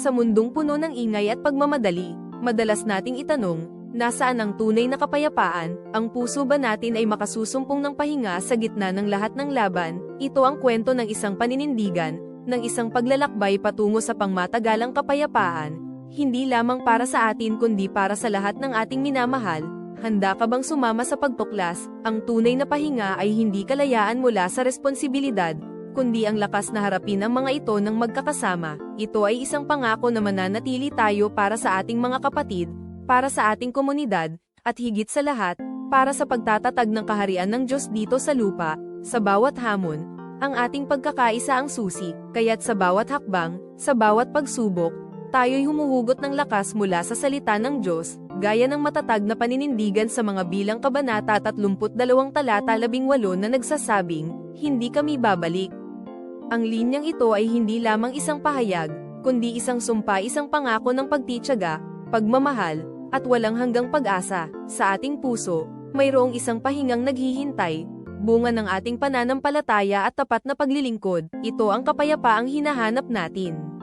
Sa mundong puno ng ingay at pagmamadali, madalas nating itanong, nasaan ang tunay na kapayapaan? Ang puso ba natin ay makasusumpong ng pahinga sa gitna ng lahat ng laban? Ito ang kwento ng isang paninindigan, ng isang paglalakbay patungo sa pangmatagalang kapayapaan, hindi lamang para sa atin kundi para sa lahat ng ating minamahal. Handa ka bang sumama sa pagtuklas? Ang tunay na pahinga ay hindi kalayaan mula sa responsibilidad, kundi ang lakas na harapin ang mga ito ng magkakasama. Ito ay isang pangako na mananatili tayo para sa ating mga kapatid, para sa ating komunidad, at higit sa lahat, para sa pagtatatag ng kaharian ng Diyos dito sa lupa. Sa bawat hamon, ang ating pagkakaisa ang susi, kaya't sa bawat hakbang, sa bawat pagsubok, tayo'y humuhugot ng lakas mula sa salita ng Diyos, gaya ng matatag na paninindigan sa mga bilang kabanata 32 talata 18 na nagsasabing, hindi kami babalik. Ang linyang ito ay hindi lamang isang pahayag, kundi isang sumpa, isang pangako ng pagtitiyaga, pagmamahal, at walang hanggang pag-asa. Sa ating puso, mayroong isang pahingang naghihintay, bunga ng ating pananampalataya at tapat na paglilingkod. Ito ang kapayapaang hinahanap natin.